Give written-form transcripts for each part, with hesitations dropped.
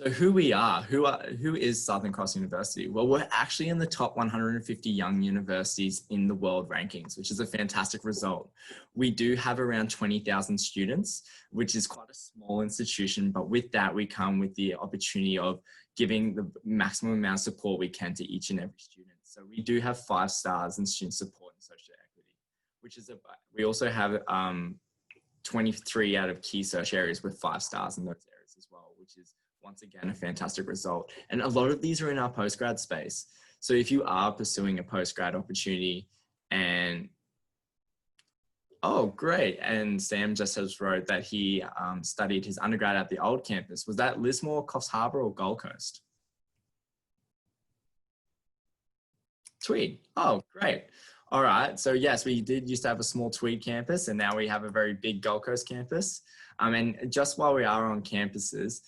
So who is Southern Cross University? Well, we're actually in the top 150 young universities in the world rankings, which is a fantastic result. We do have around 20,000 students, which is quite a small institution, but with that, we come with the opportunity of giving the maximum amount of support we can to each and every student. So we do have 5 stars in student support and social equity, which is we also have 23 out of key search areas with 5 stars in those areas as well, which is once again a fantastic result. And a lot of these are in our postgrad space. So if you are pursuing a postgrad opportunity and oh, great. And Sam just has wrote that he studied his undergrad at the old campus. Was that Lismore, Coffs Harbour or Gold Coast? Tweed. Oh, great. All right. So yes, we did used to have a small Tweed campus and now we have a very big Gold Coast campus. And just while we are on campuses,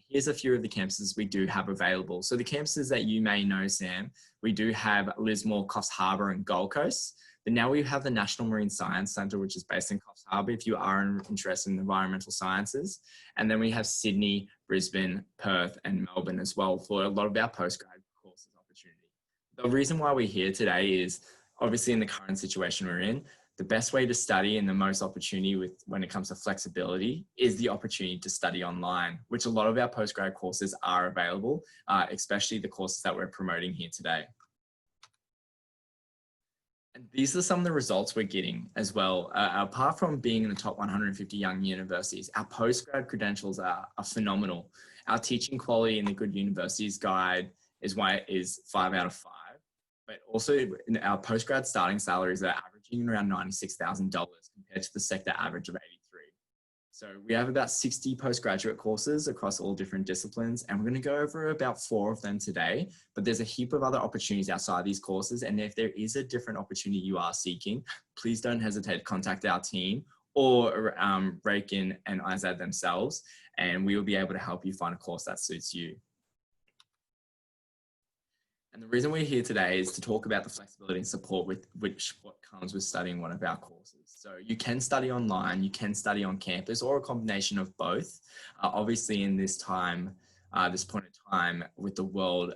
here's a few of the campuses we do have available. So the campuses that you may know, Sam, we do have Lismore, Coffs Harbour and Gold Coast. But now we have the National Marine Science Centre, which is based in Coffs Harbour if you are interested in environmental sciences. And then we have Sydney, Brisbane, Perth and Melbourne as well for a lot of our postgrad courses opportunity. The reason why we're here today is obviously in the current situation we're in, the best way to study and the most opportunity when it comes to flexibility is the opportunity to study online, which a lot of our postgrad courses are available, especially the courses that we're promoting here today. And these are some of the results we're getting as well. Apart from being in the top 150 young universities, our postgrad credentials are phenomenal. Our teaching quality in the Good Universities Guide is 5 out of 5. But also in our postgrad starting salaries are averaging around $96,000 compared to the sector average of 83. So we have about 60 postgraduate courses across all different disciplines, and we're going to go over about 4 of them today, but there's a heap of other opportunities outside these courses. And if there is a different opportunity you are seeking, please don't hesitate to contact our team or Rakin and Izad themselves, and we will be able to help you find a course that suits you. And the reason we're here today is to talk about the flexibility and support with what comes with studying one of our courses. So you can study online, you can study on campus, or a combination of both. Obviously in this time, this point in time with the world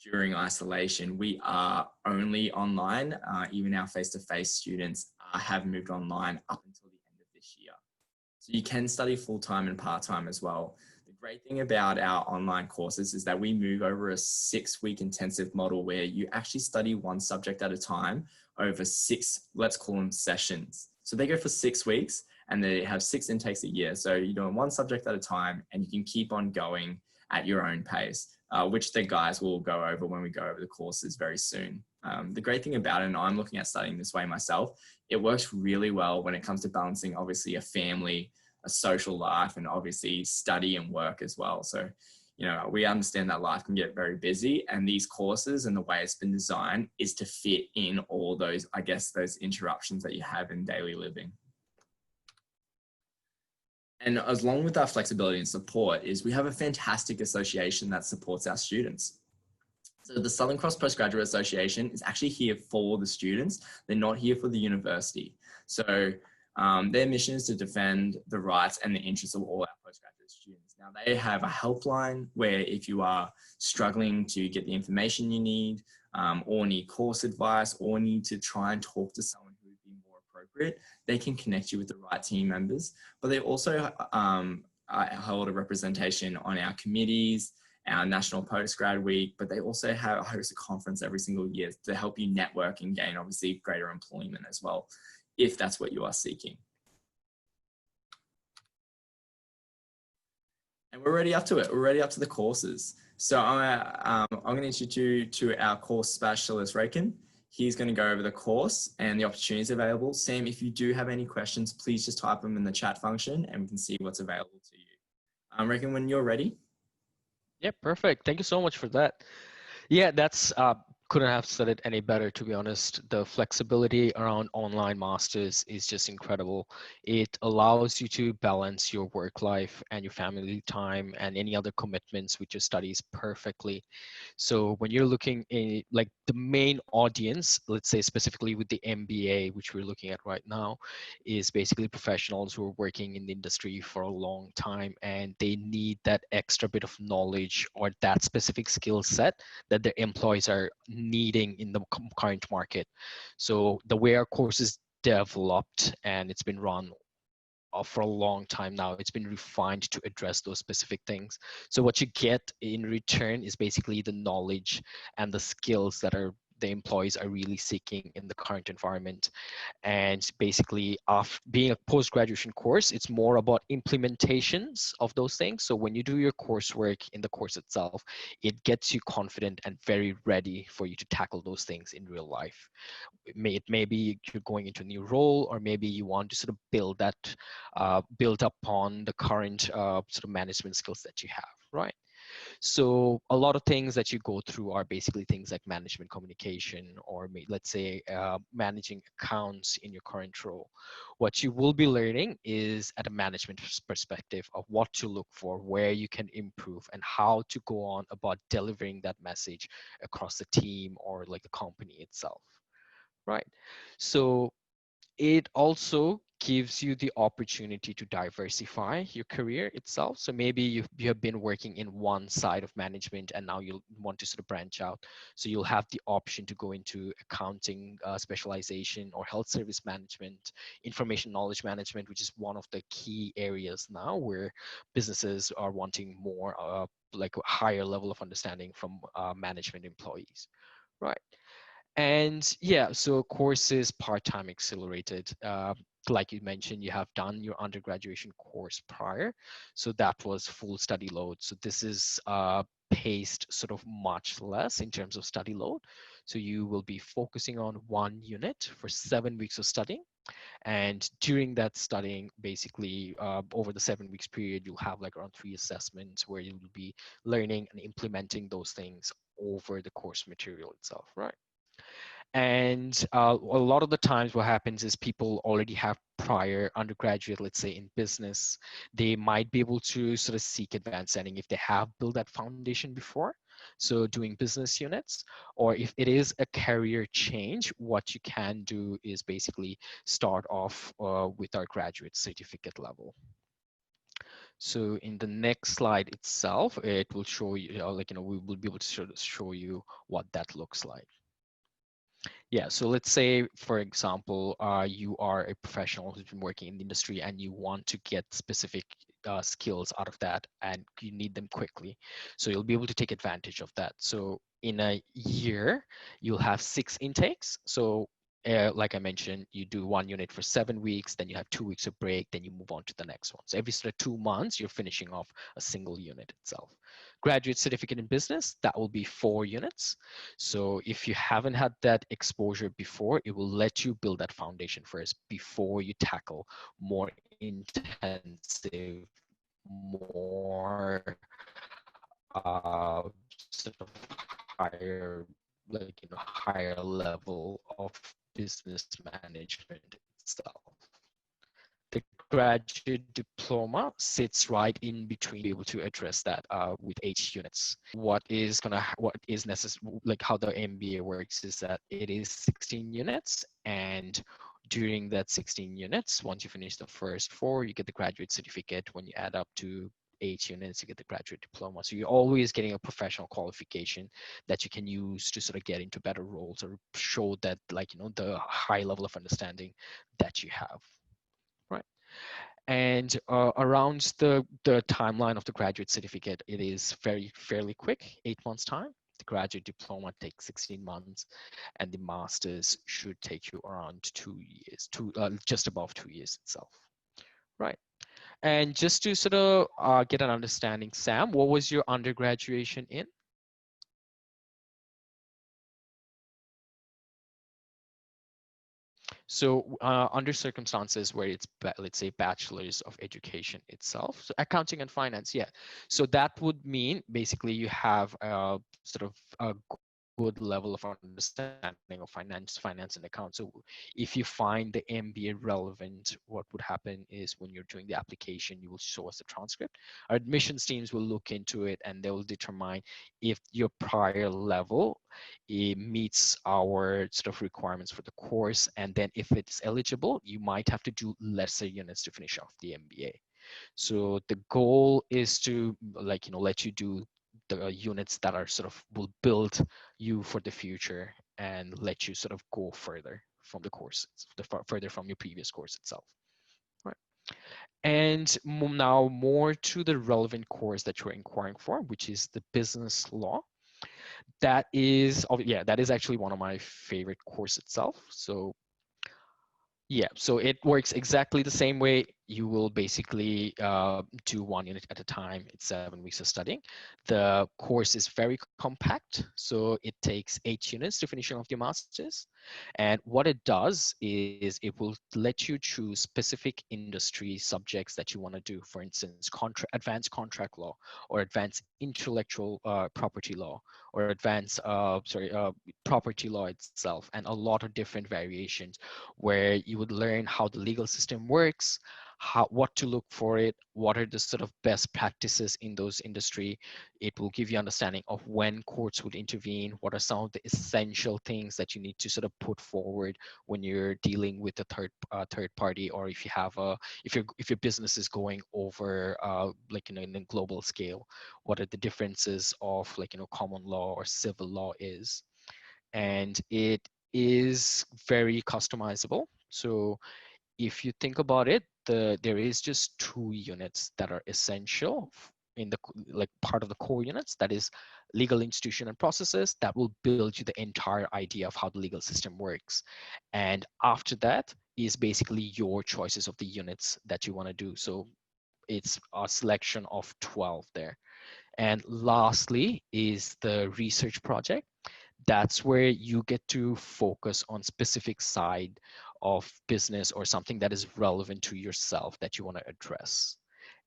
during isolation, we are only online. Even our face-to-face students have moved online up until the end of this year. So you can study full-time and part-time as well. The great thing about our online courses is that we move over a 6-week intensive model where you actually study one subject at a time over 6, let's call them sessions. So they go for 6 weeks and they have 6 intakes a year. So you're doing one subject at a time and you can keep on going at your own pace, which the guys will go over when we go over the courses very soon. The great thing about it, and I'm looking at studying this way myself, it works really well when it comes to balancing obviously a family, a social life, and obviously study and work as well. So, you know, we understand that life can get very busy, and these courses and the way it's been designed is to fit in all those, I guess, those interruptions that you have in daily living. And along with our flexibility and support is we have a fantastic association that supports our students. So the Southern Cross Postgraduate Association is actually here for the students. They're not here for the university. So their mission is to defend the rights and the interests of all our postgraduate students. Now they have a helpline where if you are struggling to get the information you need or need course advice or need to try and talk to someone who would be more appropriate, they can connect you with the right team members. But they also hold a representation on our committees, our National Postgrad Week, but they also host a conference every single year to help you network and gain obviously greater employment as well, if that's what you are seeking. And we're already up to it. We're already up to the courses. So I'm going to introduce you to our course specialist, Rakin. He's going to go over the course and the opportunities available. Sam, if you do have any questions, please just type them in the chat function and we can see what's available to you. Rakin, when you're ready. Yeah, perfect. Thank you so much for that. Yeah, that's Couldn't have said it any better, to be honest. The flexibility around online masters is just incredible. It allows you to balance your work life and your family time and any other commitments with your studies perfectly. So when you're looking in like the main audience, let's say specifically with the MBA, which we're looking at right now, is basically professionals who are working in the industry for a long time and they need that extra bit of knowledge or that specific skill set that their employees are needing in the current market. So the way our course is developed and it's been run for a long time now, it's been refined to address those specific things. So what you get in return is basically the knowledge and the skills that are the employees are really seeking in the current environment. And basically, after being a post-graduation course, it's more about implementations of those things. So when you do your coursework in the course itself, it gets you confident and very ready for you to tackle those things in real life. Maybe you're going into a new role, or maybe you want to sort of build that, build upon the current sort of management skills that you have, right? So a lot of things that you go through are basically things like management communication, or let's say managing accounts in your current role. What you will be learning is at a management perspective of what to look for, where you can improve, and how to go on about delivering that message across the team or like the company itself. Right. So it also gives you the opportunity to diversify your career itself. So maybe you have been working in one side of management and now you want to sort of branch out. So you'll have the option to go into accounting specialization or health service management, information knowledge management, which is one of the key areas now where businesses are wanting more like a higher level of understanding from management employees. Right. And yeah, so courses part-time accelerated. Like you mentioned, you have done your undergraduation course prior. So that was full study load. So this is paced sort of much less in terms of study load. So you will be focusing on one unit for 7 weeks of studying. And during that studying, basically over the 7 weeks period, you'll have like around 3 assessments where you'll be learning and implementing those things over the course material itself, right? And a lot of the times what happens is people already have prior undergraduate, let's say in business, they might be able to sort of seek advanced setting if they have built that foundation before. So doing business units, or if it is a career change, what you can do is basically start off with our graduate certificate level. So in the next slide itself, it will show you, like, we will be able to show you what that looks like. Yeah, so let's say, for example, you are a professional who's been working in the industry and you want to get specific skills out of that and you need them quickly. So you'll be able to take advantage of that. So in a year, you'll have 6 intakes. So like I mentioned, you do one unit for 7 weeks, then you have 2 weeks of break, then you move on to the next one. So every sort of 2 months, you're finishing off a single unit itself. Graduate certificate in business, that will be 4 units. So if you haven't had that exposure before, it will let you build that foundation first before you tackle more intensive, more sort of higher, like, higher level of business management itself. The graduate diploma sits right in between, be able to address that with 8 units. What is necessary, like how the MBA works is that it is 16 units, and during that 16 units, once you finish the first 4, you get the graduate certificate. When you add up to 8 units, you get the graduate diploma. So you're always getting a professional qualification that you can use to sort of get into better roles or show that, like, the high level of understanding that you have. Right. And around the timeline of the graduate certificate, it is fairly quick, 8 months time. The graduate diploma takes 16 months, and the master's should take you around 2 years, just above 2 years itself. Right. And just to sort of get an understanding, Sam, what was your undergraduation in? So under circumstances where it's, let's say, bachelor's of education itself, so accounting and finance, yeah. So that would mean basically you have a sort of a good level of understanding of finance and accounts. So if you find the MBA relevant, what would happen is when you're doing the application, you will show us the transcript. Our admissions teams will look into it and they will determine if your prior level meets our sort of requirements for the course. And then if it's eligible, you might have to do lesser units to finish off the MBA. So the goal is to let you do the units that are sort of will build you for the future and let you sort of go further from the course, further from your previous course itself. Right. And now more to the relevant course that you're inquiring for, which is the business law. That is, yeah, that is actually one of my favorite course itself. So yeah, so it works exactly the same way. You will basically do one unit at a time. It's 7 weeks of studying. The course is very compact, so it takes 8 units to finish off your master's. And what it does is it will let you choose specific industry subjects that you want to do. For instance, advanced contract law, or advanced intellectual property law, or advanced property law itself, and a lot of different variations where you would learn how the legal system works, what to look for it, what are the sort of best practices in those industry. It will give you understanding of when courts would intervene, what are some of the essential things that you need to sort of put forward when you're dealing with a third party, or if you have if your business is going over in a global scale, what are the differences of common law or civil law is. And it is very customizable. So if you think about it, there is just 2 units that are essential in the part of the core units, that is legal institution and processes, that will build you the entire idea of how the legal system works. And after that is basically your choices of the units that you want to do. So it's a selection of 12 there. And lastly is the research project. That's where you get to focus on specific side of business or something that is relevant to yourself that you want to address.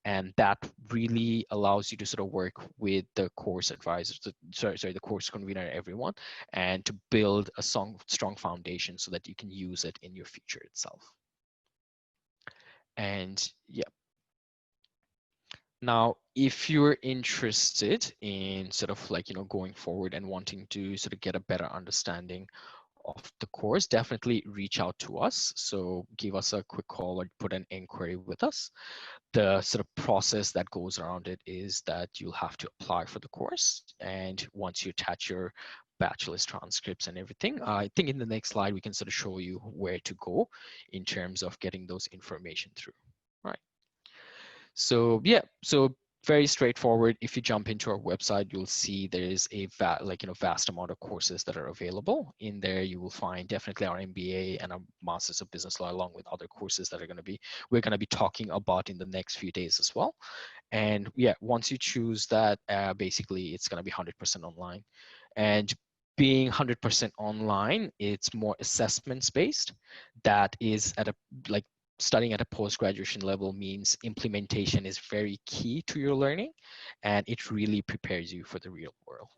And that really allows you to sort of work with the course advisors, the course convener, everyone, and to build a strong foundation so that you can use it in your future itself. And yeah, now, if you're interested in sort of going forward and wanting to sort of get a better understanding of the course, definitely reach out to us. So give us a quick call or put an inquiry with us. The sort of process that goes around it is that you'll have to apply for the course. And once you attach your bachelor's transcripts and everything, I think in the next slide, we can sort of show you where to go in terms of getting those information through. Right. So yeah, so very straightforward. If you jump into our website, you'll see there is a vast amount of courses that are available. In there, you will find definitely our MBA and our Masters of Business Law, along with other courses that we're going to be talking about in the next few days as well. And yeah, once you choose that, basically it's going to be 100% online. And being 100% online, it's more assessments based. That is at a studying at a post-graduation level means implementation is very key to your learning, and it really prepares you for the real world.